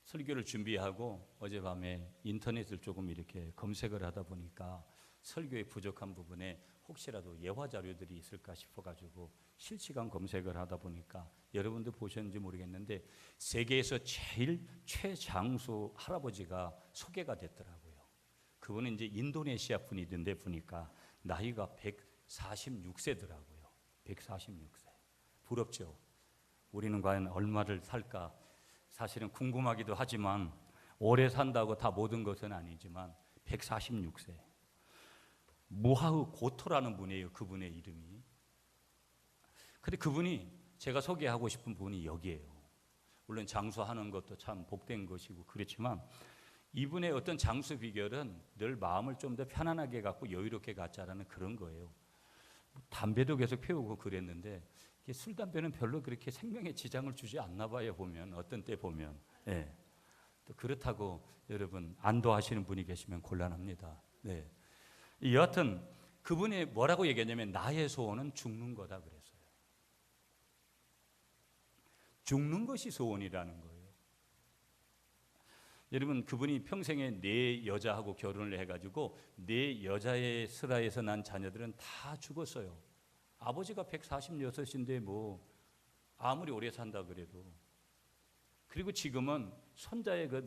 설교를 준비하고 어젯밤에 인터넷을 조금 이렇게 검색을 하다 보니까 설교에 부족한 부분에 혹시라도 예화 자료들이 있을까 싶어가지고 실시간 검색을 하다 보니까 여러분도 보셨는지 모르겠는데 세계에서 제일 최장수 할아버지가 소개가 됐더라고요. 그분은 이제 인도네시아 분이던데 보니까 나이가 146세더라고요. 146세. 부럽죠? 우리는 과연 얼마를 살까? 사실은 궁금하기도 하지만 오래 산다고 다 모든 것은 아니지만 146세. 무하흐 고토라는 분이에요. 그분의 이름이. 근데 그분이 제가 소개하고 싶은 분이 여기에요. 물론 장수하는 것도 참 복된 것이고 그렇지만 이분의 어떤 장수 비결은 늘 마음을 좀 더 편안하게 갖고 여유롭게 갖자라는 그런 거예요. 담배도 계속 피우고 그랬는데 술, 담배는 별로 그렇게 생명에 지장을 주지 않나 봐요. 보면 어떤 때 보면. 네. 또 그렇다고 여러분 안도하시는 분이 계시면 곤란합니다. 네. 여하튼 그분이 뭐라고 얘기했냐면 나의 소원은 죽는 거다 그랬어요. 죽는 것이 소원이라는 거예요. 여러분 그분이 평생에 4여자하고 결혼을 해가지고 4여자의 슬하에서 난 자녀들은 다 죽었어요. 아버지가 146인데 뭐 아무리 오래 산다 그래도. 그리고 지금은 손자의 그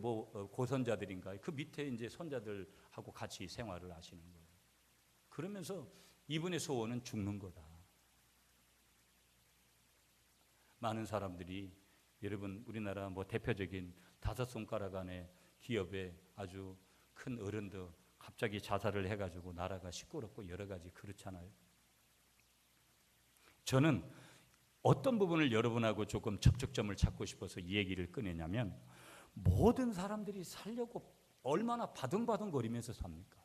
고손자들인가 그 밑에 이제 손자들하고 같이 생활을 하시는 거예요. 그러면서 이분의 소원은 죽는 거다. 많은 사람들이 여러분 우리나라 대표적인 5손가락 안에 기업의 아주 큰 어른들 갑자기 자살을 해가지고 나라가 시끄럽고 여러 가지 그렇잖아요. 저는 어떤 부분을 여러분하고 조금 접촉점을 찾고 싶어서 이 얘기를 꺼내냐면 모든 사람들이 살려고 얼마나 바둥바둥거리면서 삽니까?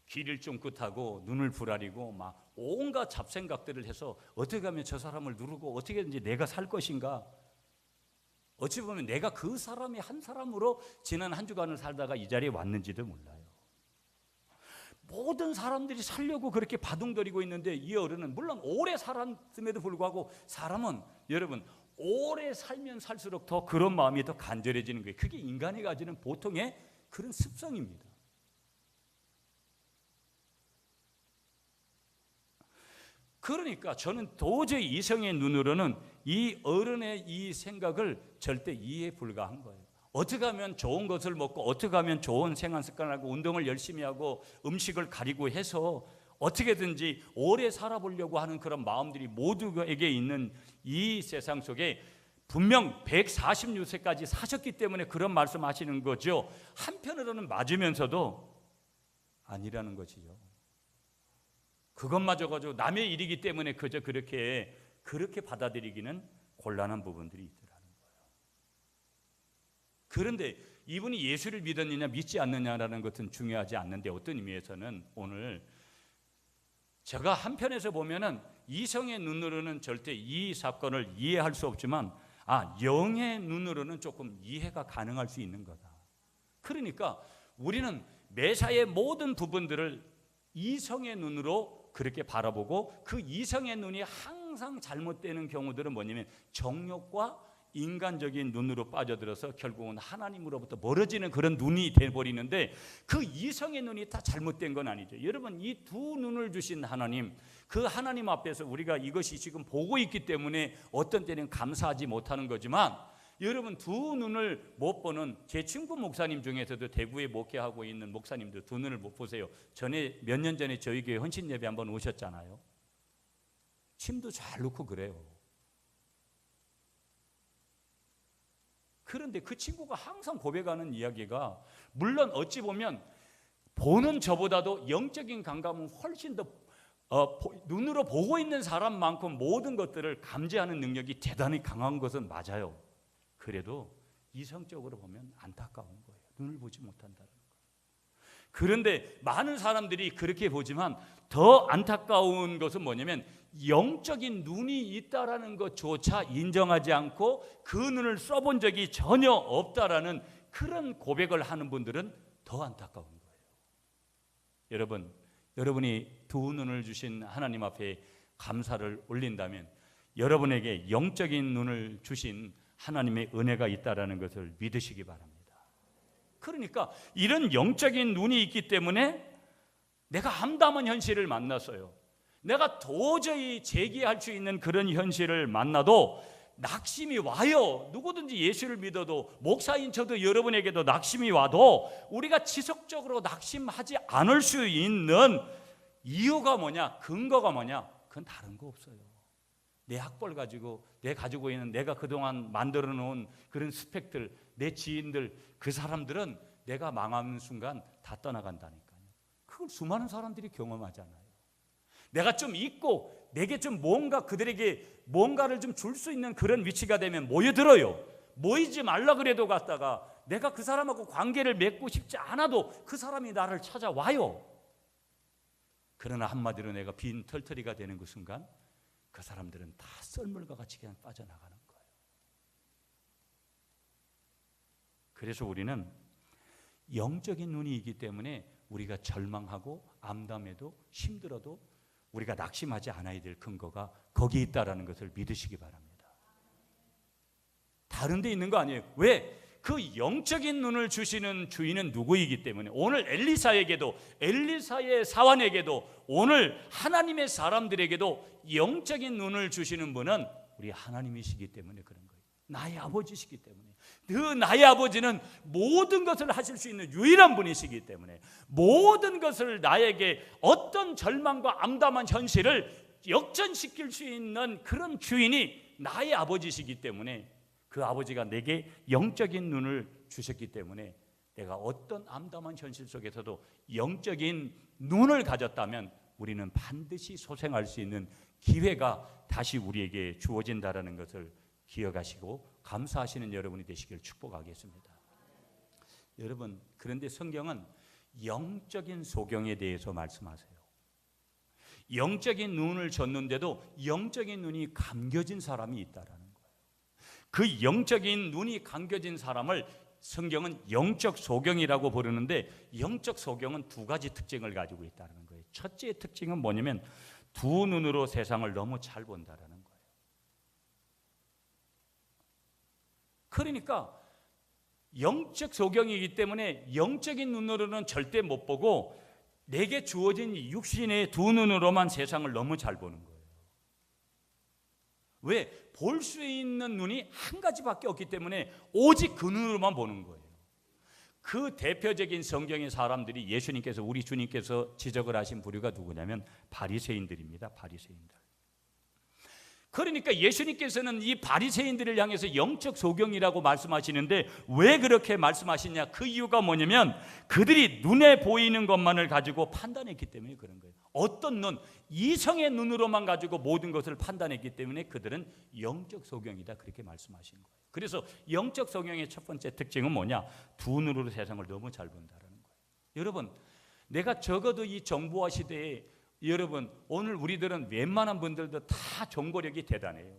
길을 쫑긋하고 눈을 부라리고 막 온갖 잡생각들을 해서 어떻게 하면 저 사람을 누르고 어떻게든지 내가 살 것인가. 어찌 보면 내가 그 사람이 한 사람으로 지난 한 주간을 살다가 이 자리에 왔는지도 몰라요. 모든 사람들이 살려고 그렇게 바둥거리고 있는데 이 어른은 물론 오래 살았음에도 불구하고 사람은 여러분 오래 살면 살수록 더 그런 마음이 더 간절해지는 거예요. 그게 인간이 가지는 보통의 그런 습성입니다. 그러니까 저는 도저히 이성의 눈으로는 이 어른의 이 생각을 절대 이해에 불과한 거예요. 어떻게 하면 좋은 것을 먹고 어떻게 하면 좋은 생활 습관을 하고 운동을 열심히 하고 음식을 가리고 해서 어떻게든지 오래 살아보려고 하는 그런 마음들이 모두에게 있는 이 세상 속에 분명 146세까지 사셨기 때문에 그런 말씀하시는 거죠. 한편으로는 맞으면서도 아니라는 것이죠. 그것마저 가지고 남의 일이기 때문에 그저 그렇게 받아들이기는 곤란한 부분들이 있더라는 거예요. 그런데 이분이 예수를 믿었느냐 믿지 않느냐라는 것은 중요하지 않는데 어떤 의미에서는 오늘 제가 한편에서 보면은 이성의 눈으로는 절대 이 사건을 이해할 수 없지만 영의 눈으로는 조금 이해가 가능할 수 있는 거다. 그러니까 우리는 매사의 모든 부분들을 이성의 눈으로 그렇게 바라보고 그 이성의 눈이 항상 잘못되는 경우들은 뭐냐면 정욕과 인간적인 눈으로 빠져들어서 결국은 하나님으로부터 멀어지는 그런 눈이 돼버리는데 그 이성의 눈이 다 잘못된 건 아니죠. 여러분 이 두 눈을 주신 하나님, 그 하나님 앞에서 우리가 이것이 지금 보고 있기 때문에 어떤 때는 감사하지 못하는 거지만 여러분 두 눈을 못 보는 제 친구 목사님 중에서도 대구에 목회하고 있는 목사님들 두 눈을 못 보세요. 몇 년 전에 저희 교회 헌신 예배 한번 오셨잖아요. 침도 잘 놓고 그래요. 그런데 그 친구가 항상 고백하는 이야기가 물론 어찌 보면 보는 저보다도 영적인 감각은 훨씬 더 눈으로 보고 있는 사람만큼 모든 것들을 감지하는 능력이 대단히 강한 것은 맞아요. 그래도 이성적으로 보면 안타까운 거예요. 눈을 보지 못한다는 거예요. 그런데 많은 사람들이 그렇게 보지만 더 안타까운 것은 뭐냐면 영적인 눈이 있다라는 것조차 인정하지 않고 그 눈을 써본 적이 전혀 없다라는 그런 고백을 하는 분들은 더 안타까운 거예요. 여러분이 두 눈을 주신 하나님 앞에 감사를 올린다면 여러분에게 영적인 눈을 주신 하나님의 은혜가 있다라는 것을 믿으시기 바랍니다. 그러니까 이런 영적인 눈이 있기 때문에 내가 암담한 현실을 만났어요. 내가 도저히 제기할 수 있는 그런 현실을 만나도 낙심이 와요. 누구든지 예수를 믿어도, 목사인 저도 여러분에게도 낙심이 와도 우리가 지속적으로 낙심하지 않을 수 있는 이유가 뭐냐, 근거가 뭐냐, 그건 다른 거 없어요. 내 학벌 가지고, 내 가지고 있는, 내가 그동안 만들어 놓은 그런 스펙들, 내 지인들, 그 사람들은 내가 망하는 순간 다 떠나간다니까요. 그걸 수많은 사람들이 경험하잖아요. 내가 좀 있고 내게 좀 뭔가 그들에게 뭔가를 좀 줄 수 있는 그런 위치가 되면 모여들어요. 모이지 말라 그래도 갔다가 내가 그 사람하고 관계를 맺고 싶지 않아도 그 사람이 나를 찾아와요. 그러나 한마디로 내가 빈 털터리가 되는 그 순간 그 사람들은 다 썰물과 같이 그냥 빠져나가는 거예요. 그래서 우리는 영적인 눈이 있기 때문에 우리가 절망하고 암담해도 힘들어도 우리가 낙심하지 않아야 될 근거가 거기 있다라는 것을 믿으시기 바랍니다. 다른 데 있는 거 아니에요. 왜? 그 영적인 눈을 주시는 주인은 누구이기 때문에 오늘 엘리사에게도, 엘리사의 사환에게도, 오늘 하나님의 사람들에게도 영적인 눈을 주시는 분은 우리 하나님이시기 때문에 그런 거예요. 나의 아버지시기 때문에. 그 나의 아버지는 모든 것을 하실 수 있는 유일한 분이시기 때문에 모든 것을 나에게 어떤 절망과 암담한 현실을 역전시킬 수 있는 그런 주인이 나의 아버지시기 때문에 그 아버지가 내게 영적인 눈을 주셨기 때문에 내가 어떤 암담한 현실 속에서도 영적인 눈을 가졌다면 우리는 반드시 소생할 수 있는 기회가 다시 우리에게 주어진다는 것을 기억하시고 감사하시는 여러분이 되시길 축복하겠습니다. 여러분, 그런데 성경은 영적인 소경에 대해서 말씀하세요. 영적인 눈을 줬는데도 영적인 눈이 감겨진 사람이 있다라는 거예요. 그 영적인 눈이 감겨진 사람을 성경은 영적 소경이라고 부르는데 영적 소경은 두 가지 특징을 가지고 있다는 거예요. 첫째 특징은 뭐냐면 두 눈으로 세상을 너무 잘 본다라는 거예요. 그러니까 영적 소경이기 때문에 영적인 눈으로는 절대 못 보고 내게 주어진 육신의 두 눈으로만 세상을 너무 잘 보는 거예요. 왜? 볼 수 있는 눈이 한 가지밖에 없기 때문에 오직 그 눈으로만 보는 거예요. 그 대표적인 성경의 사람들이 예수님께서, 우리 주님께서 지적을 하신 부류가 누구냐면 바리새인들입니다. 바리새인들. 그러니까 예수님께서는 이 바리새인들을 향해서 영적 소경이라고 말씀하시는데 왜 그렇게 말씀하시냐? 그 이유가 뭐냐면 그들이 눈에 보이는 것만을 가지고 판단했기 때문에 그런 거예요. 어떤 눈? 이성의 눈으로만 가지고 모든 것을 판단했기 때문에 그들은 영적 소경이다, 그렇게 말씀하신 거예요. 그래서 영적 소경의 첫 번째 특징은 뭐냐? 두 눈으로 세상을 너무 잘 본다는 거예요. 여러분, 내가 적어도 이 정보화 시대에 여러분, 오늘 우리들은 웬만한 분들도 다 정보력이 대단해요.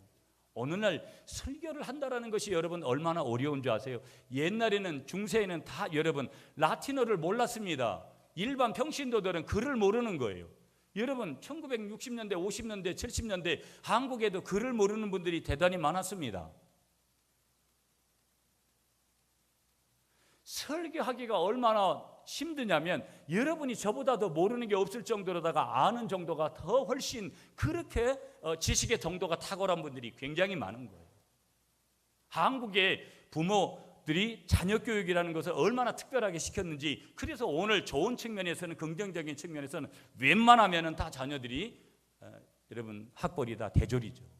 어느 날 설교를 한다라는 것이 여러분 얼마나 어려운 줄 아세요? 옛날에는 중세에는 다 여러분 라틴어를 몰랐습니다. 일반 평신도들은 글을 모르는 거예요. 여러분 1960년대, 50년대, 70년대 한국에도 글을 모르는 분들이 대단히 많았습니다. 설교하기가 얼마나 힘드냐면 여러분이 저보다 더 모르는 게 없을 정도로다가 아는 정도가 더 훨씬 그렇게 지식의 정도가 탁월한 분들이 굉장히 많은 거예요. 한국의 부모들이 자녀 교육이라는 것을 얼마나 특별하게 시켰는지, 그래서 오늘 좋은 측면에서는, 긍정적인 측면에서는 웬만하면 다 자녀들이 여러분 학벌이 다 대졸이죠.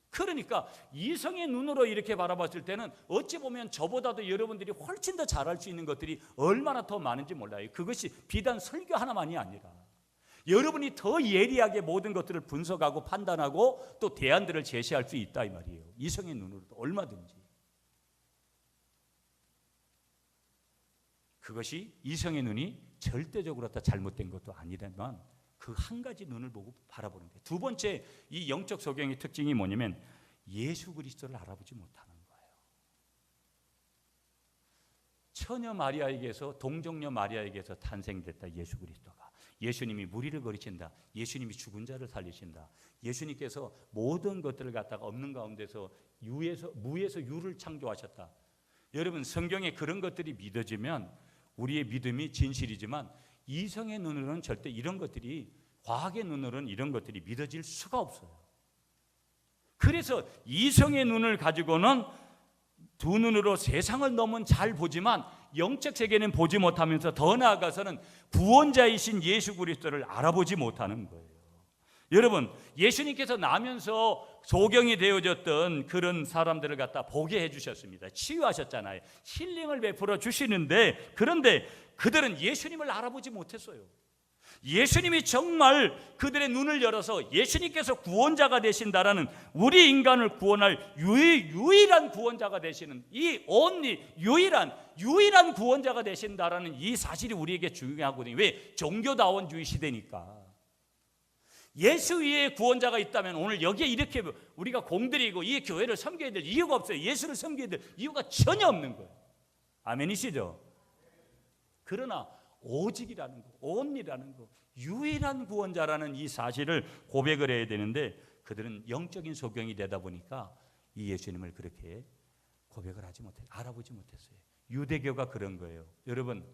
그러니까 이성의 눈으로 이렇게 바라봤을 때는 어찌 보면 저보다도 여러분들이 훨씬 더 잘할 수 있는 것들이 얼마나 더 많은지 몰라요. 그것이 비단 설교 하나만이 아니라 여러분이 더 예리하게 모든 것들을 분석하고 판단하고 또 대안들을 제시할 수 있다 이 말이에요. 이성의 눈으로도 얼마든지. 그것이 이성의 눈이 절대적으로 다 잘못된 것도 아니지만 그 한 가지 눈을 보고 바라보는 거예요. 두 번째 이 영적 소경의 특징이 뭐냐면 예수 그리스도를 알아보지 못하는 거예요. 처녀 마리아에게서, 동정녀 마리아에게서 탄생됐다 예수 그리스도가. 예수님이 무리를 거리신다. 예수님이 죽은 자를 살리신다. 예수님께서 모든 것들을 갖다가 없는 가운데서 무에서 유를 창조하셨다. 여러분, 성경에 그런 것들이 믿어지면 우리의 믿음이 진실이지만 이성의 눈으로는 절대 이런 것들이, 과학의 눈으로는 이런 것들이 믿어질 수가 없어요. 그래서 이성의 눈을 가지고는 두 눈으로 세상을 너무 잘 보지만 영적 세계는 보지 못하면서 더 나아가서는 구원자이신 예수 그리스도를 알아보지 못하는 거예요. 여러분, 예수님께서 나면서 소경이 되어졌던 그런 사람들을 갖다 보게 해주셨습니다. 치유하셨잖아요. 힐링을 베풀어 주시는데, 그런데 그들은 예수님을 알아보지 못했어요. 예수님이 정말 그들의 눈을 열어서 예수님께서 구원자가 되신다라는, 우리 인간을 구원할 유일한 구원자가 되시는, 이 only 유일한 구원자가 되신다라는 이 사실이 우리에게 중요하거든요. 왜? 종교다원주의 시대니까. 예수 위에 구원자가 있다면 오늘 여기에 이렇게 우리가 공들이고 이 교회를 섬겨야 될 이유가 없어요. 예수를 섬겨야 될 이유가 전혀 없는 거예요. 아멘이시죠? 그러나 오직이라는 거, only라는 거, 유일한 구원자라는 이 사실을 고백을 해야 되는데, 그들은 영적인 소경이 되다 보니까 이 예수님을 그렇게 고백을 하지 못했어요. 알아보지 못했어요. 유대교가 그런 거예요. 여러분,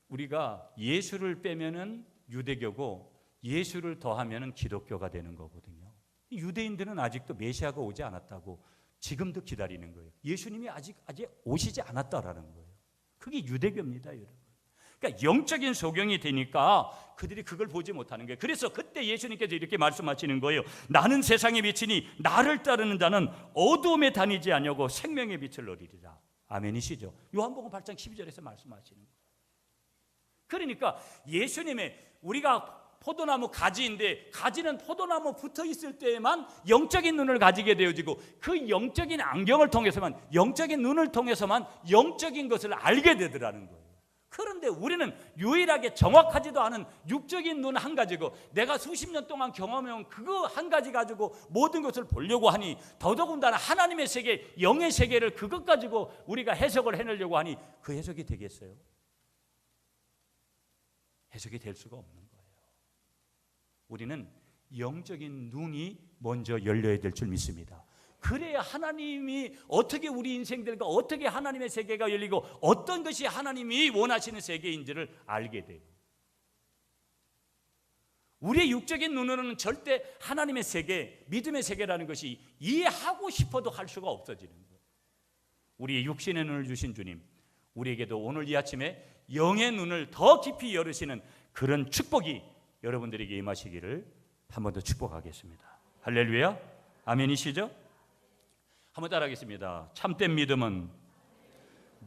우리가 예수를 빼면은 유대교고 예수를 더하면은 기독교가 되는 거거든요. 유대인들은 아직도 메시아가 오지 않았다고 지금도 기다리는 거예요. 예수님이 아직 오시지 않았다라는 거예요. 그게 유대교입니다, 여러분. 그러니까 영적인 소경이 되니까 그들이 그걸 보지 못하는 거예요. 그래서 그때 예수님께서 이렇게 말씀하시는 거예요. 나는 세상의 빛이니 나를 따르는 자는 어두움에 다니지 아니하고 생명의 빛을 얻으리라. 아멘이시죠? 요한복음 8장 12절에서 말씀하시는 거예요. 그러니까 예수님의, 우리가 포도나무 가지인데 가지는 포도나무 붙어 있을 때에만 영적인 눈을 가지게 되어지고, 그 영적인 안경을 통해서만, 영적인 눈을 통해서만 영적인 것을 알게 되더라는 거예요. 그런데 우리는 유일하게 정확하지도 않은 육적인 눈 한 가지고, 내가 수십 년 동안 경험해온 그거 한 가지 가지고 모든 것을 보려고 하니, 더더군다나 하나님의 세계, 영의 세계를 그것 가지고 우리가 해석을 해내려고 하니 그 해석이 되겠어요? 해석이 될 수가 없는 거예요. 우리는 영적인 눈이 먼저 열려야 될 줄 믿습니다. 그래야 하나님이 어떻게 우리 인생들과 어떻게 하나님의 세계가 열리고 어떤 것이 하나님이 원하시는 세계인지를 알게 돼요. 우리의 육적인 눈으로는 절대 하나님의 세계, 믿음의 세계라는 것이 이해하고 싶어도 할 수가 없어지는 거예요. 우리의 육신의 눈을 주신 주님, 우리에게도 오늘 이 아침에 영의 눈을 더 깊이 열으시는 그런 축복이 여러분들에게 임하시기를 한 번 더 축복하겠습니다. 할렐루야. 아멘이시죠? 한번 따라하겠습니다. 참된 믿음은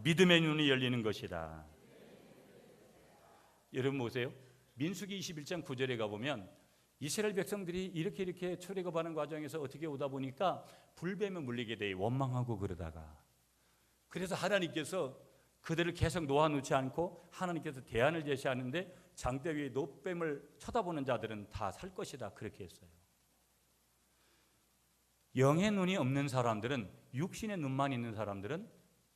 믿음의 눈이 열리는 것이다. 여러분 보세요. 민수기 21장 9절에 가보면 이스라엘 백성들이 이렇게 출애굽하는 과정에서 어떻게 오다 보니까 불뱀에 물리게 돼 원망하고 그러다가, 그래서 하나님께서 그들을 계속 놓아놓지 않고 하나님께서 대안을 제시하는데, 장대 위에 노뱀을 쳐다보는 자들은 다 살 것이다, 그렇게 했어요. 영의 눈이 없는 사람들은, 육신의 눈만 있는 사람들은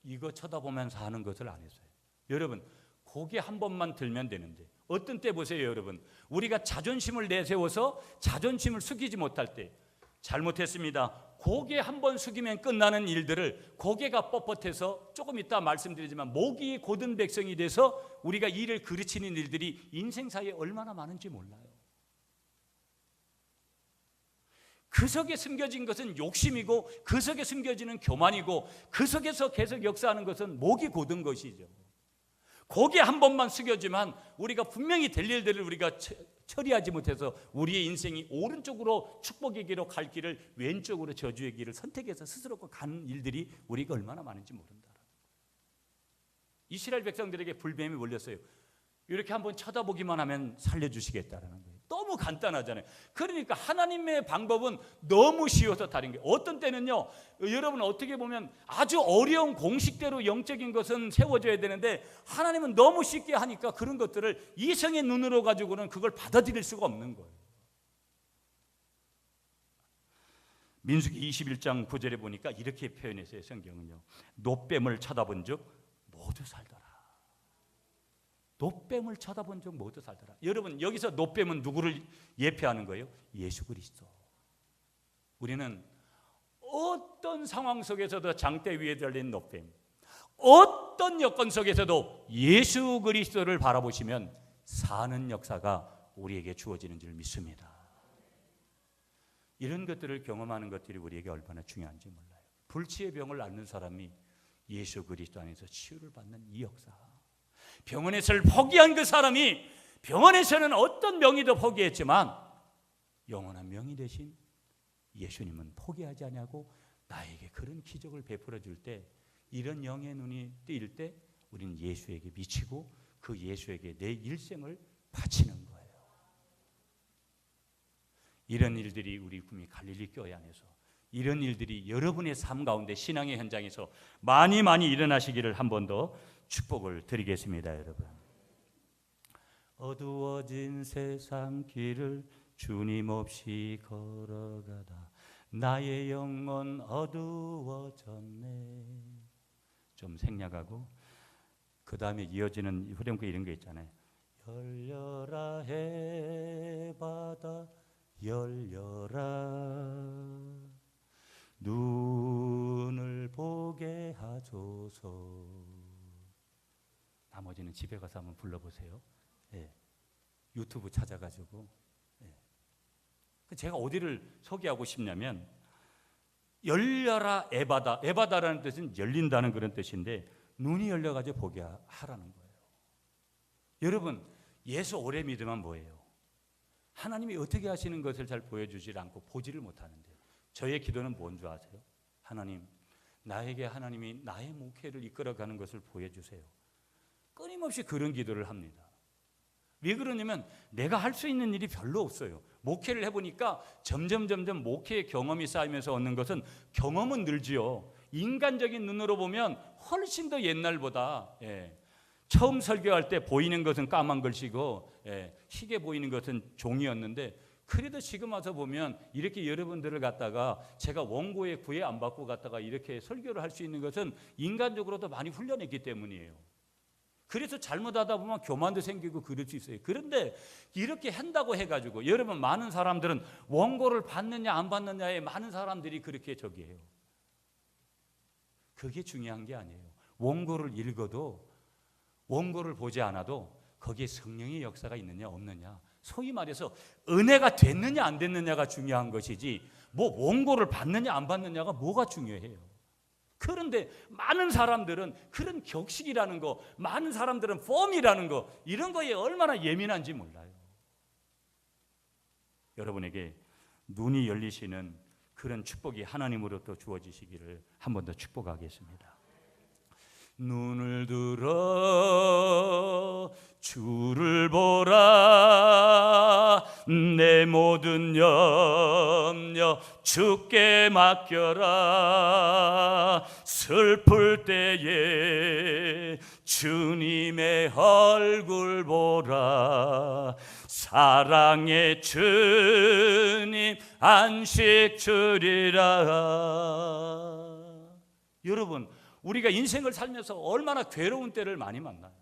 이거 쳐다보면서 하는 것을 안 했어요. 여러분, 고개 한 번만 들면 되는데, 어떤 때 보세요 여러분, 우리가 자존심을 내세워서 자존심을 숙이지 못할 때, 잘못했습니다, 고개 한 번 숙이면 끝나는 일들을 고개가 뻣뻣해서, 조금 이따 말씀드리지만 목이 곧은 백성이 돼서 우리가 일을 그르치는 일들이 인생사에 얼마나 많은지 몰라요. 그 속에 숨겨진 것은 욕심이고, 그 속에 숨겨지는 교만이고, 그 속에서 계속 역사하는 것은 목이 곧은 것이죠. 고개 한 번만 숙여지만 우리가 분명히 될 일들을 우리가 처리하지 못해서 우리의 인생이 오른쪽으로 축복의 길로 갈 길을 왼쪽으로 저주의 길을 선택해서 스스로 가는 일들이 우리가 얼마나 많은지 모른다. 이스라엘 백성들에게 불뱀이 몰렸어요. 이렇게 한번 쳐다보기만 하면 살려주시겠다라는 거예요. 너무 간단하잖아요. 그러니까 하나님의 방법은 너무 쉬워서 다른 게, 어떤 때는요, 여러분 어떻게 보면 아주 어려운 공식대로 영적인 것은 세워져야 되는데 하나님은 너무 쉽게 하니까 그런 것들을 이성의 눈으로 가지고는 그걸 받아들일 수가 없는 거예요. 민수기 21장 9절에 보니까 이렇게 표현했어요. 성경은요, 노뱀을 쳐다본 즉 모두 살더라. 노뱀을 쳐다본 적 모두 살더라. 여러분, 여기서 노뱀은 누구를 예표하는 거예요? 예수 그리스도. 우리는 어떤 상황 속에서도 장대 위에 달린 노뱀, 어떤 여건 속에서도 예수 그리스도를 바라보시면 사는 역사가 우리에게 주어지는 줄 믿습니다. 이런 것들을 경험하는 것들이 우리에게 얼마나 중요한지 몰라요. 불치의 병을 앓는 사람이 예수 그리스도 안에서 치유를 받는 이 역사, 병원에서를 포기한 그 사람이 병원에서는 어떤 명의도 포기했지만 영원한 명의 대신 예수님은 포기하지 않냐고 나에게 그런 기적을 베풀어 줄 때, 이런 영의 눈이 뜨일 때 우리는 예수에게 미치고 그 예수에게 내 일생을 바치는 거예요. 이런 일들이 우리 구미 갈릴리 교회 안에서, 이런 일들이 여러분의 삶 가운데 신앙의 현장에서 많이 일어나시기를 한 번 더 축복을 드리겠습니다. 여러분, 어두워진 세상 길을 주님 없이 걸어가다 나의 영혼 어두워졌네. 좀 생략하고 그 다음에 이어지는 후렴구 이런 게 있잖아요. 열려라 해바다 열려라 눈을 보게 하소서. 나머지는 집에 가서 한번 불러보세요. 예. 유튜브 찾아가지고. 예. 제가 어디를 소개하고 싶냐면, 열려라 에바다. 에바다라는 뜻은 열린다는 그런 뜻인데, 눈이 열려가지고 보게 하라는 거예요. 여러분, 예수 오래 믿으면 뭐예요? 하나님이 어떻게 하시는 것을 잘 보여주질 않고 보지를 못하는데, 저의 기도는 뭔 줄 아세요? 하나님, 나에게 하나님이 나의 목회를 이끌어가는 것을 보여주세요. 끊임없이 그런 기도를 합니다. 왜 그러냐면 내가 할 수 있는 일이 별로 없어요. 목회를 해보니까 점점 목회의 경험이 쌓이면서 얻는 것은, 경험은 늘지요. 인간적인 눈으로 보면 훨씬 더 옛날보다, 처음 설교할 때 보이는 것은 까만 글씨고 희게 보이는 것은 종이었는데, 그래도 지금 와서 보면 이렇게 여러분들을 갖다가 제가 원고에 구애 안 받고 갖다가 이렇게 설교를 할 수 있는 것은 인간적으로도 많이 훈련했기 때문이에요. 그래서 잘못하다 보면 교만도 생기고 그럴 수 있어요. 그런데 이렇게 한다고 해가지고, 여러분, 많은 사람들은 원고를 받느냐 안 받느냐에 많은 사람들이 그렇게 저기해요. 그게 중요한 게 아니에요. 원고를 읽어도, 원고를 보지 않아도 거기에 성령의 역사가 있느냐 없느냐, 소위 말해서 은혜가 됐느냐 안 됐느냐가 중요한 것이지, 뭐 원고를 받느냐 안 받느냐가 뭐가 중요해요. 그런데 많은 사람들은 그런 격식이라는 거, 많은 사람들은 폼이라는 거, 이런 거에 얼마나 예민한지 몰라요. 여러분에게 눈이 열리시는 그런 축복이 하나님으로부터 주어지시기를 한 번 더 축복하겠습니다. 눈을 들어 주를 보라, 내 모든 염려 주께 맡겨라. 슬플 때에 주님의 얼굴 보라, 사랑의 주님 안식 주리라. 여러분, 우리가 인생을 살면서 얼마나 괴로운 때를 많이 만나요.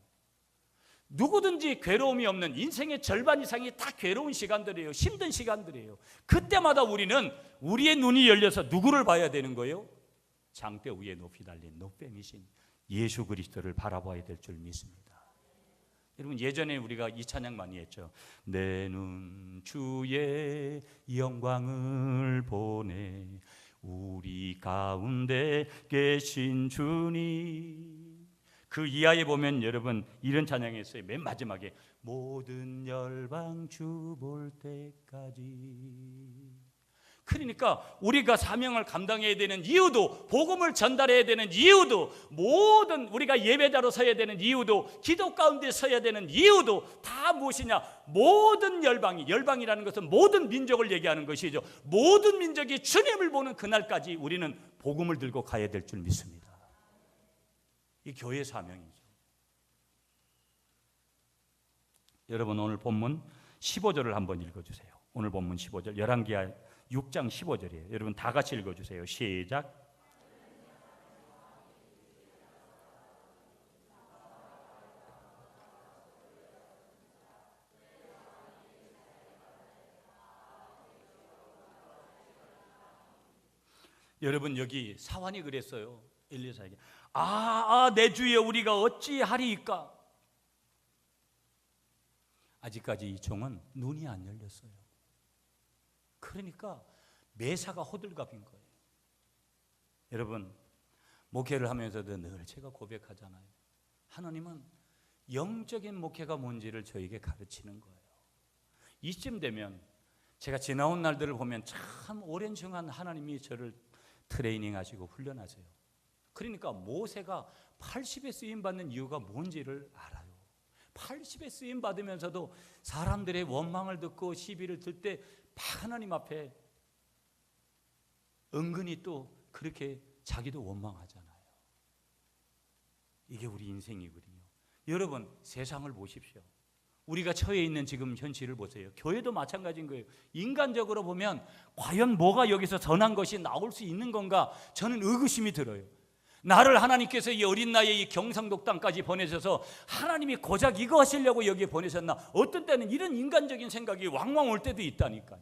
누구든지 괴로움이 없는, 인생의 절반 이상이 다 괴로운 시간들이에요. 힘든 시간들이에요. 그때마다 우리는 우리의 눈이 열려서 누구를 봐야 되는 거예요? 장대 위에 높이 달린 노뱀이신 예수 그리스도를 바라봐야 될 줄 믿습니다. 여러분, 예전에 우리가 이 찬양 많이 했죠. 내 눈 주의 영광을 보네, 우리 가운데 계신 주님. 그 이하에 보면 여러분 이런 찬양이 있어요. 맨 마지막에 모든 열방 주 볼 때까지. 그러니까 우리가 사명을 감당해야 되는 이유도, 복음을 전달해야 되는 이유도, 모든 우리가 예배자로 서야 되는 이유도, 기도 가운데 서야 되는 이유도 다 무엇이냐? 모든 열방이, 열방이라는 것은 모든 민족을 얘기하는 것이죠. 모든 민족이 주님을 보는 그날까지 우리는 복음을 들고 가야 될 줄 믿습니다. 이 교회의 사명이죠. 여러분, 오늘 본문 15절을 한번 읽어주세요. 오늘 본문 15절, 열왕기하 6장 15절이에요. 여러분 다 같이 읽어주세요. 시작. 여러분 여기 사환이 그랬어요. 엘리사에게. 내 주여 우리가 어찌하리이까. 아직까지 이 종은 눈이 안 열렸어요. 그러니까 매사가 호들갑인 거예요. 여러분 목회를 하면서도 늘 제가 고백하잖아요. 하나님은 영적인 목회가 뭔지를 저에게 가르치는 거예요. 이쯤 되면 제가 지나온 날들을 보면 참 오랜 시간 하나님이 저를 트레이닝 하시고 훈련하세요. 그러니까 모세가 80에 쓰임받는 이유가 뭔지를 알아요. 80에 쓰임받으면서도 사람들의 원망을 듣고 시비를 들 때 하나님 앞에 은근히 또 그렇게 자기도 원망하잖아요. 이게 우리 인생이거든요. 여러분 세상을 보십시오. 우리가 처해 있는 지금 현실을 보세요. 교회도 마찬가지인 거예요. 인간적으로 보면 과연 뭐가 여기서 선한 것이 나올 수 있는 건가? 저는 의구심이 들어요. 나를 하나님께서 이 어린 나이에 이 경상도 땅까지 보내셔서 하나님이 고작 이거 하시려고 여기에 보내셨나? 어떤 때는 이런 인간적인 생각이 왕왕 올 때도 있다니까요.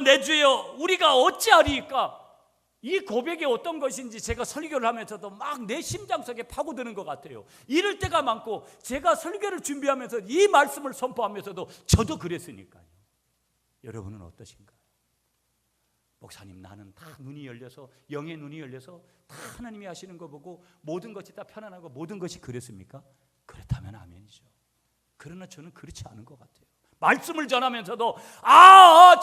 내 주여 우리가 어찌하리이까? 이 고백이 어떤 것인지 제가 설교를 하면서도 막 내 심장 속에 파고드는 것 같아요. 이럴 때가 많고 제가 설교를 준비하면서 이 말씀을 선포하면서도 저도 그랬으니까요. 여러분은 어떠신가요? 목사님 나는 다 눈이 열려서 영의 눈이 열려서 다 하나님이 하시는 거 보고 모든 것이 다 편안하고 모든 것이 그랬습니까? 그렇다면 아멘이죠. 그러나 저는 그렇지 않은 것 같아요. 말씀을 전하면서도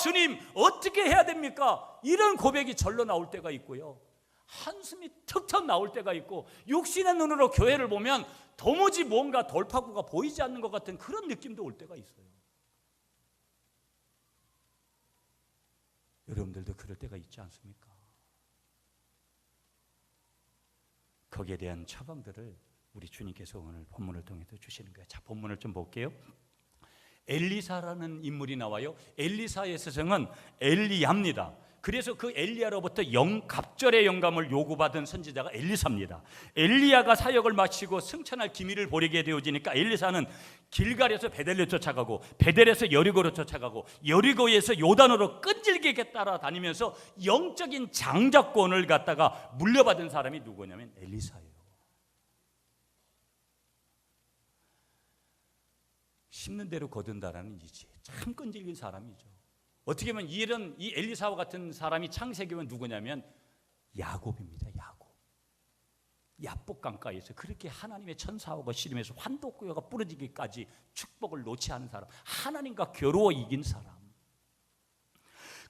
주님 어떻게 해야 됩니까? 이런 고백이 절로 나올 때가 있고요. 한숨이 턱턱 나올 때가 있고 육신의 눈으로 교회를 보면 도무지 뭔가 돌파구가 보이지 않는 것 같은 그런 느낌도 올 때가 있어요. 여러분들도 그럴 때가 있지 않습니까? 거기에 대한 처방들을 우리 주님께서 오늘 본문을 통해서 주시는 거예요. 자, 본문을 좀 볼게요. 엘리사라는 인물이 나와요. 엘리사의 스승은 엘리야입니다. 그래서 그 엘리야로부터 갑절의 영감을 요구받은 선지자가 엘리사입니다. 엘리야가 사역을 마치고 승천할 기미를 보이게 되어지니까 엘리사는 길갈에서 베델로 쫓아가고 베델에서 여리고로 쫓아가고 여리고에서 요단으로 끈질기게 따라다니면서 영적인 장자권을 갖다가 물려받은 사람이 누구냐면 엘리사예요. 심는 대로 거둔다라는 이지 참 끈질긴 사람이죠. 어떻게 보면 이 엘리사와 같은 사람이 창세기는 누구냐면 야곱입니다. 야복 강가에서 그렇게 하나님의 천사하고 씨름해서 환독구여가 부러지기까지 축복을 놓지 않은 사람, 하나님과 겨루어 이긴 사람.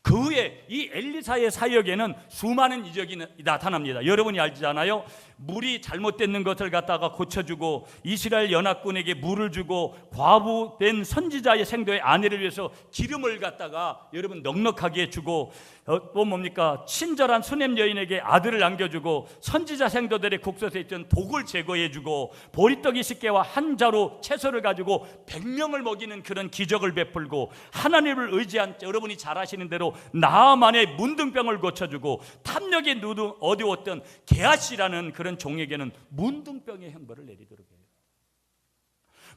그 후에 이 엘리사의 사역에는 수많은 이적이 나타납니다. 여러분이 알잖아요. 물이 잘못된 것을 갖다가 고쳐주고 이스라엘 연합군에게 물을 주고 과부된 선지자의 생도의 아내를 위해서 기름을 갖다가 여러분 넉넉하게 주고 또 뭡니까? 친절한 수냄 여인에게 아들을 남겨주고 선지자 생도들의 국서에 있던 독을 제거해주고 보리떡 20개와 한 자루 채소를 가지고 100명을 먹이는 그런 기적을 베풀고 하나님을 의지한 여러분이 잘 아시는 대로 나아만의 문둥병을 고쳐주고 탐욕의 눈을 어두웠던 게하시라는 그런 종에게는 문둥병의 형벌을 내리도록 해요.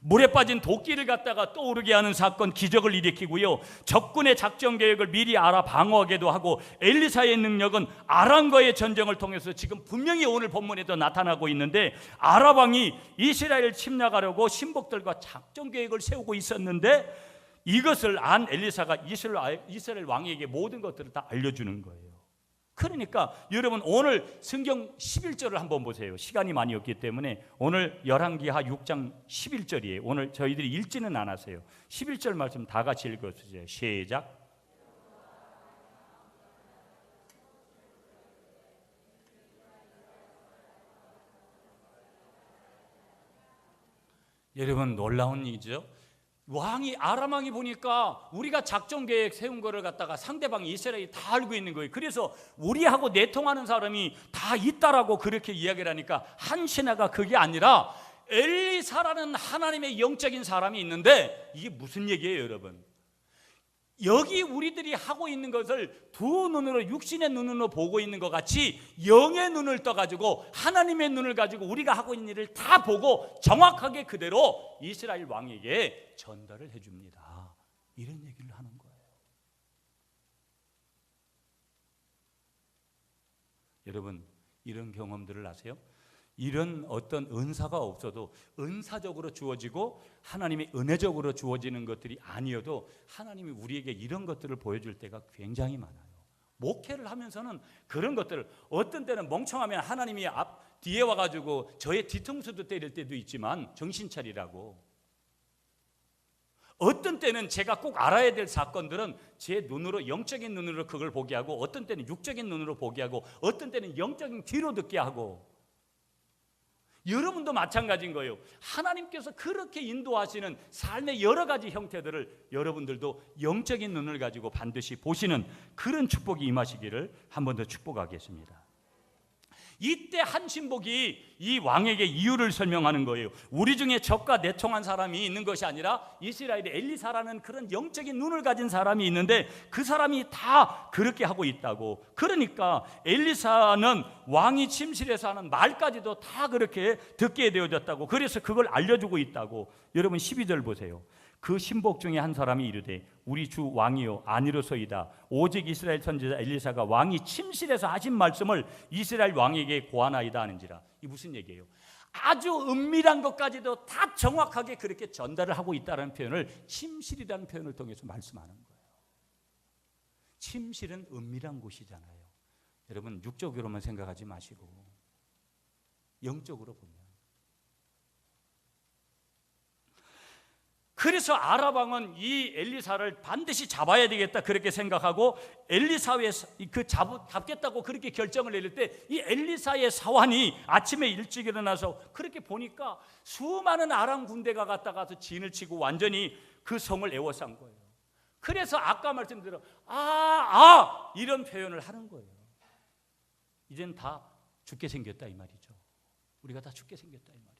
물에 빠진 도끼를 갖다가 떠오르게 하는 사건 기적을 일으키고요. 적군의 작전 계획을 미리 알아 방어하기도 하고 엘리사의 능력은 아람과의 전쟁을 통해서 지금 분명히 오늘 본문에도 나타나고 있는데 아람 왕이 이스라엘을 침략하려고 신복들과 작전 계획을 세우고 있었는데 이것을 안 엘리사가 이스라엘 왕에게 모든 것들을 다 알려주는 거예요. 그러니까 여러분 오늘 성경 11절을 한번 보세요. 시간이 많이 없기 때문에 오늘 열왕기하 6장 11절이에요. 오늘 저희들이 읽지는 않았어요. 11절 말씀 다 같이 읽어주세요. 시작. 여러분 놀라운 일이죠. 아람 왕이 보니까 우리가 작전 계획 세운 거를 갖다가 상대방이 이스라엘이 다 알고 있는 거예요. 그래서 우리하고 내통하는 사람이 다 있다라고 그렇게 이야기를 하니까 한 신하가 그게 아니라 엘리사라는 하나님의 영적인 사람이 있는데 이게 무슨 얘기예요, 여러분? 여기 우리들이 하고 있는 것을 두 눈으로 육신의 눈으로 보고 있는 것 같이 영의 눈을 떠가지고 하나님의 눈을 가지고 우리가 하고 있는 일을 다 보고 정확하게 그대로 이스라엘 왕에게 전달을 해줍니다. 이런 얘기를 하는 거예요. 여러분 이런 경험들을 아세요? 이런 어떤 은사가 없어도 은사적으로 주어지고 하나님의 은혜적으로 주어지는 것들이 아니어도 하나님이 우리에게 이런 것들을 보여줄 때가 굉장히 많아요. 목회를 하면서는 그런 것들을 어떤 때는 멍청하면 하나님이 뒤에 와가지고 저의 뒤통수도 때릴 때도 있지만 정신 차리라고, 어떤 때는 제가 꼭 알아야 될 사건들은 제 눈으로, 영적인 눈으로 그걸 보게 하고, 어떤 때는 육적인 눈으로 보게 하고, 어떤 때는 영적인 귀로 듣게 하고, 여러분도 마찬가지인 거예요. 하나님께서 그렇게 인도하시는 삶의 여러 가지 형태들을 여러분들도 영적인 눈을 가지고 반드시 보시는 그런 축복이 임하시기를 한 번 더 축복하겠습니다. 이때 한 신복이 이 왕에게 이유를 설명하는 거예요. 우리 중에 적과 내통한 사람이 있는 것이 아니라 이스라엘에 엘리사라는 그런 영적인 눈을 가진 사람이 있는데 그 사람이 다 그렇게 하고 있다고. 그러니까 엘리사는 왕이 침실에서 하는 말까지도 다 그렇게 듣게 되어졌다고. 그래서 그걸 알려주고 있다고. 여러분 12절 보세요. 그 신복 중에 한 사람이 이르되 우리 주 왕이요 아니로소이다. 오직 이스라엘 선지자 엘리사가 왕이 침실에서 하신 말씀을 이스라엘 왕에게 고하나이다 하는지라. 이 무슨 얘기예요? 아주 은밀한 것까지도 다 정확하게 그렇게 전달을 하고 있다는 표현을 침실이라는 표현을 통해서 말씀하는 거예요. 침실은 은밀한 곳이잖아요. 여러분 육적으로만 생각하지 마시고 영적으로 보면. 그래서 아랍 왕은 이 엘리사를 반드시 잡아야 되겠다 그렇게 생각하고 엘리사의 잡겠다고 그렇게 결정을 내릴 때 이 엘리사의 사환이 아침에 일찍 일어나서 그렇게 보니까 수많은 아람 군대가 갔다가서 진을 치고 완전히 그 성을 에워싼 거예요. 그래서 아까 말씀드린 이런 표현을 하는 거예요. 이젠 다 죽게 생겼다 이 말이죠. 우리가 다 죽게 생겼다 이 말이에요.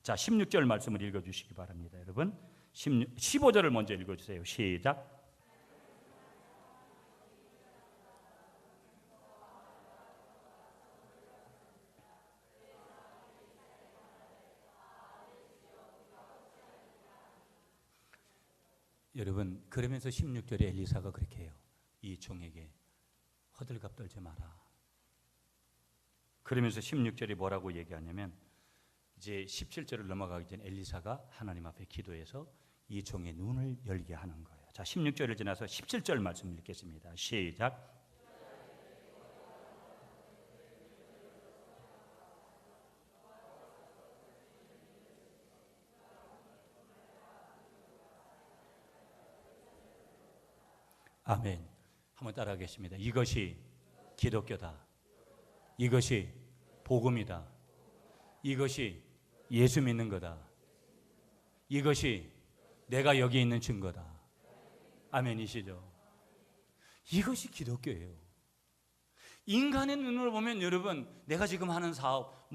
자, 16절 말씀을 읽어주시기 바랍니다. 여러분 15절을 먼저 읽어주세요. 시작. 여러분 그러면서 16절에 엘리사가 그렇게 해요. 이 종에게 허들갑 떨지 마라. 그러면서 16절이 뭐라고 얘기하냐면 이제 17절을 넘어가기 전에 엘리사가 하나님 앞에 기도해서 이 종의 눈을 열게 하는 거예요. 자, 16절을 지나서 17절 말씀 읽겠습니다. 시작. 아멘. 한번 따라하겠습니다. 이것이 기독교다. 이것이 복음이다. 이것이 예수 믿는 거다. 이것이 내가 여기 있는 증거다. 아멘이시죠? 이것이 기독교예요. 인간의 눈으로 보면 여러분 내가 지금 하는 사업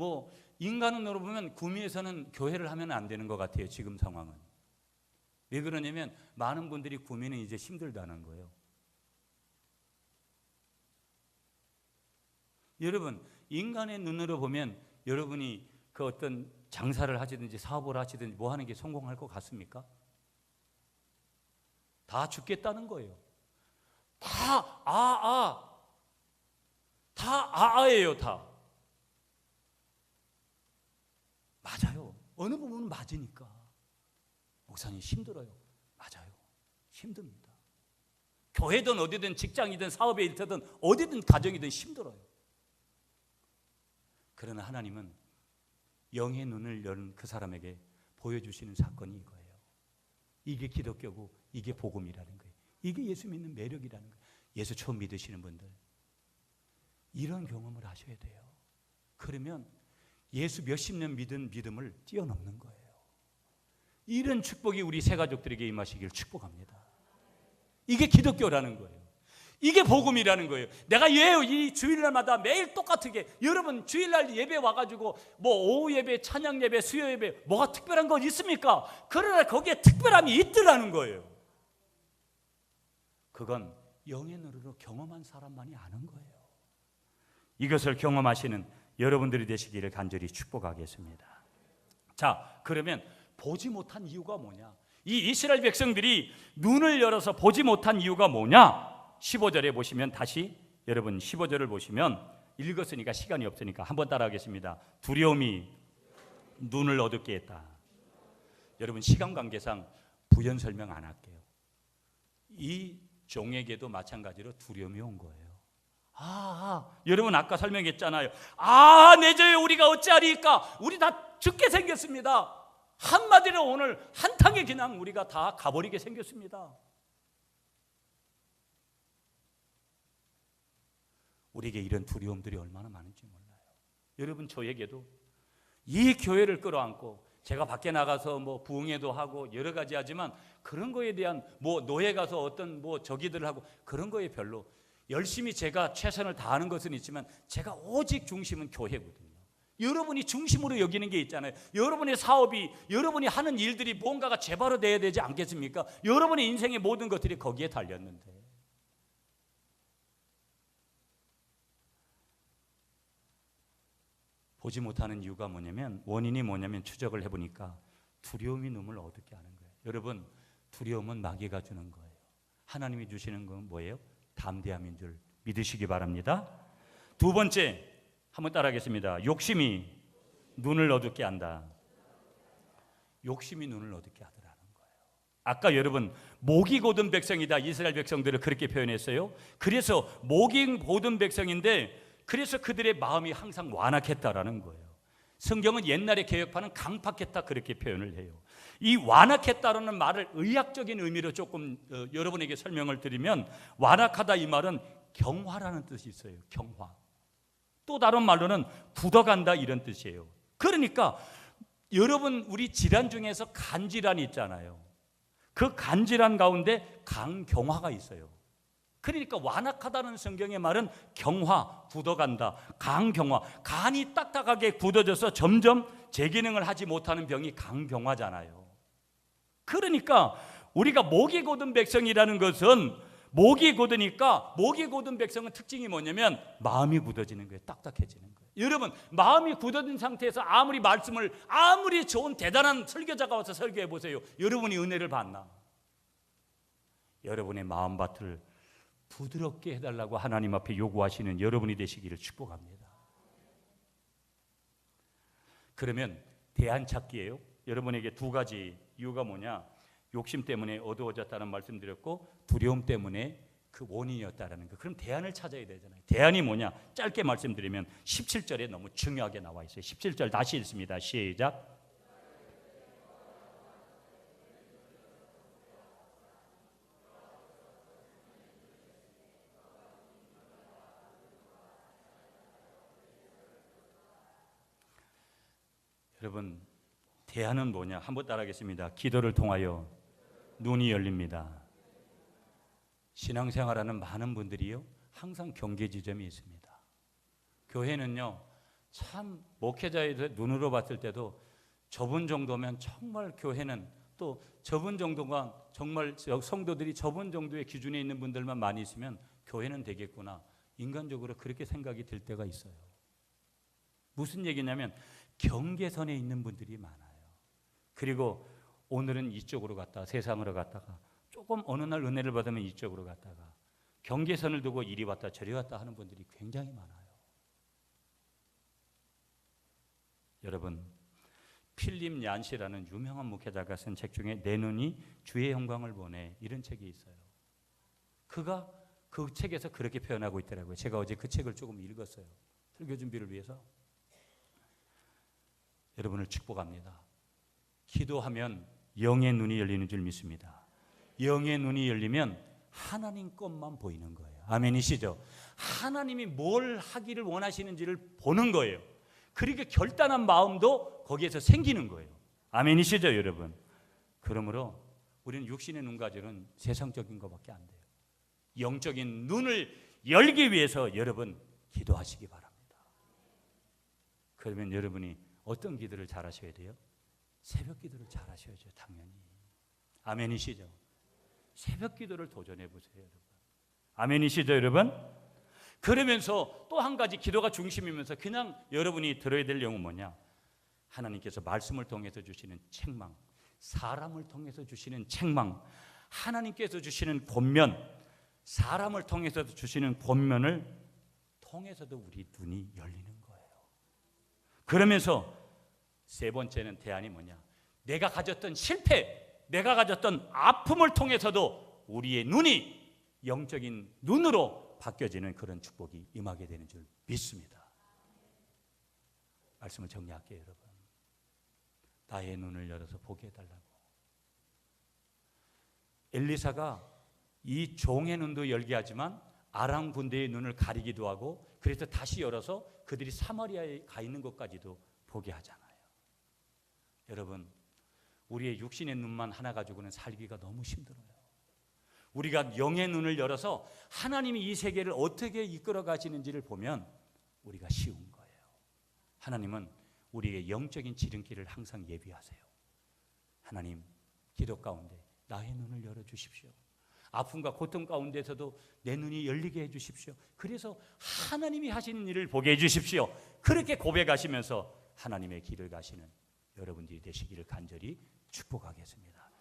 인간의 눈으로 보면 구미에서는 교회를 하면 안 되는 것 같아요. 지금 상황은. 왜 그러냐면 많은 분들이 구미는 이제 힘들다는 거예요. 여러분 인간의 눈으로 보면 여러분이 그 어떤 장사를 하시든지 사업을 하시든지 뭐 하는 게 성공할 것 같습니까? 다 죽겠다는 거예요. 다 아아예요. 다 맞아요. 어느 부분은 맞으니까. 목사님 힘들어요. 맞아요. 힘듭니다. 교회든 어디든 직장이든 사업에 일터든 어디든 가정이든 힘들어요. 그러나 하나님은 영의 눈을 여는 그 사람에게 보여주시는 사건이 이거예요. 이게 기독교고 이게 복음이라는 거예요. 이게 예수 믿는 매력이라는 거예요. 예수 처음 믿으시는 분들 이런 경험을 하셔야 돼요. 그러면 예수 몇십 년 믿은 믿음을 뛰어넘는 거예요. 이런 축복이 우리 새 가족들에게 임하시길 축복합니다. 이게 기독교라는 거예요. 이게 복음이라는 거예요. 내가 왜 이 주일날마다 매일 똑같게 여러분 주일날 예배 와가지고 오후 예배, 찬양 예배, 수요 예배 뭐가 특별한 거 있습니까? 그러나 거기에 특별함이 있더라는 거예요. 그건 영의 눈으로 경험한 사람만이 아는 거예요. 이것을 경험하시는 여러분들이 되시기를 간절히 축복하겠습니다. 자, 그러면 보지 못한 이유가 뭐냐? 이 이스라엘 백성들이 눈을 열어서 보지 못한 이유가 뭐냐? 15절에 보시면 다시 여러분 15절을 보시면 읽었으니까 시간이 없으니까 한번 따라하겠습니다. 두려움이 눈을 어둡게 했다. 여러분 시간 관계상 부연 설명 안 할게요. 이 종에게도 마찬가지로 두려움이 온 거예요. 여러분 아까 설명했잖아요. 내저여 우리가 어찌하리까? 우리 다 죽게 생겼습니다. 한마디로 오늘 한탕에 그냥 우리가 다 가버리게 생겼습니다. 우리에게 이런 두려움들이 얼마나 많은지 몰라요. 여러분 저에게도 이 교회를 끌어안고 제가 밖에 나가서 부흥회도 하고 여러 가지 하지만 그런 거에 대한 노예 가서 어떤 저기들을 하고 그런 거에 별로 열심히 제가 최선을 다하는 것은 있지만 제가 오직 중심은 교회거든요. 여러분이 중심으로 여기는 게 있잖아요. 여러분의 사업이 여러분이 하는 일들이 뭔가가 제바로 돼야 되지 않겠습니까? 여러분의 인생의 모든 것들이 거기에 달렸는데 보지 못하는 이유가 원인이 뭐냐면 추적을 해보니까 두려움이 눈을 어둡게 하는 거예요. 여러분 두려움은 마귀가 주는 거예요. 하나님이 주시는 건 뭐예요? 담대함인 줄 믿으시기 바랍니다. 두 번째 한번 따라하겠습니다. 욕심이 눈을 어둡게 한다. 욕심이 눈을 어둡게 하더라는 거예요. 아까 여러분 목이 곧은 백성이다. 이스라엘 백성들을 그렇게 표현했어요. 그래서 목이 곧은 백성인데 그래서 그들의 마음이 항상 완악했다라는 거예요. 성경은 옛날의 개혁파는 강팍했다 그렇게 표현을 해요. 이 완악했다라는 말을 의학적인 의미로 조금 여러분에게 설명을 드리면 완악하다 이 말은 경화라는 뜻이 있어요. 경화. 또 다른 말로는 굳어간다 이런 뜻이에요. 그러니까 여러분 우리 질환 중에서 간질환이 있잖아요. 그 간질환 가운데 강경화가 있어요. 그러니까 완악하다는 성경의 말은 경화, 굳어간다, 강경화. 간이 딱딱하게 굳어져서 점점 제기능을 하지 못하는 병이 강경화잖아요. 그러니까 우리가 목이 곧은 백성이라는 것은 목이 곧으니까 목이 곧은 백성은 특징이 뭐냐면 마음이 굳어지는 거예요. 딱딱해지는 거예요. 여러분 마음이 굳어진 상태에서 아무리 말씀을 아무리 좋은 대단한 설교자가 와서 설교해 보세요. 여러분이 은혜를 받나? 여러분의 마음밭을 부드럽게 해달라고 하나님 앞에 요구하시는 여러분이 되시기를 축복합니다. 그러면 대안 찾기예요. 여러분에게 두 가지 이유가 뭐냐? 욕심 때문에 어두워졌다는 말씀드렸고 두려움 때문에 그 원인이었다라는 거. 그럼 대안을 찾아야 되잖아요. 대안이 뭐냐? 짧게 말씀드리면 17절에 너무 중요하게 나와 있어요. 17절 다시 읽습니다. 시작. 여러분 대안은 뭐냐? 한번 따라하겠습니다. 기도를 통하여 눈이 열립니다. 신앙생활하는 많은 분들이요 항상 경계 지점이 있습니다. 교회는요 참 목회자의 눈으로 봤을 때도 저분 정도면 정말 교회는 또 저분 정도가 정말 성도들이 저분 정도의 기준에 있는 분들만 많이 있으면 교회는 되겠구나. 인간적으로 그렇게 생각이 들 때가 있어요. 무슨 얘기냐면 경계선에 있는 분들이 많아요. 그리고 오늘은 이쪽으로 갔다가 세상으로 갔다가 조금 어느 날 은혜를 받으면 이쪽으로 갔다가 경계선을 두고 이리 왔다 저리 왔다 하는 분들이 굉장히 많아요. 여러분 필립 얀시라는 유명한 목회자가 쓴 책 중에 내 눈이 주의 영광을 보네 이런 책이 있어요. 그가 그 책에서 그렇게 표현하고 있더라고요. 제가 어제 그 책을 조금 읽었어요. 설교 준비를 위해서. 여러분을 축복합니다. 기도하면 영의 눈이 열리는 줄 믿습니다. 영의 눈이 열리면 하나님 것만 보이는 거예요. 아멘이시죠? 하나님이 뭘 하기를 원하시는지를 보는 거예요. 그렇게 결단한 마음도 거기에서 생기는 거예요. 아멘이시죠, 여러분? 그러므로 우리는 육신의 눈 가지고는 세상적인 것밖에 안 돼요. 영적인 눈을 열기 위해서 여러분 기도하시기 바랍니다. 그러면 여러분이 어떤 기도를 잘 하셔야 돼요? 새벽 기도를 잘 하셔야죠, 당연히. 아멘이시죠? 새벽 기도를 도전해 보세요, 여러분. 아멘이시죠, 여러분? 그러면서 또 한 가지 기도가 중심이면서 그냥 여러분이 들어야 될 내용은 뭐냐? 하나님께서 말씀을 통해서 주시는 책망, 사람을 통해서 주시는 책망, 하나님께서 주시는 권면, 사람을 통해서도 주시는 권면을 통해서도 우리 눈이 열리는 거예요. 그러면서 세 번째는 대안이 뭐냐? 내가 가졌던 실패, 내가 가졌던 아픔을 통해서도 우리의 눈이 영적인 눈으로 바뀌어지는 그런 축복이 임하게 되는 줄 믿습니다. 말씀을 정리할게요, 여러분. 나의 눈을 열어서 보게 해달라고. 엘리사가 이 종의 눈도 열게 하지만 아람 군대의 눈을 가리기도 하고, 그래서 다시 열어서 그들이 사마리아에 가 있는 것까지도 보게 하잖아요. 여러분, 우리의 육신의 눈만 하나 가지고는 살기가 너무 힘들어요. 우리가 영의 눈을 열어서 하나님이 이 세계를 어떻게 이끌어 가시는지를 보면 우리가 쉬운 거예요. 하나님은 우리의 영적인 지름길을 항상 예비하세요. 하나님, 기도 가운데 나의 눈을 열어주십시오. 아픔과 고통 가운데서도 내 눈이 열리게 해주십시오. 그래서 하나님이 하시는 일을 보게 해주십시오. 그렇게 고백하시면서 하나님의 길을 가시는 여러분들이 되시기를 간절히 축복하겠습니다.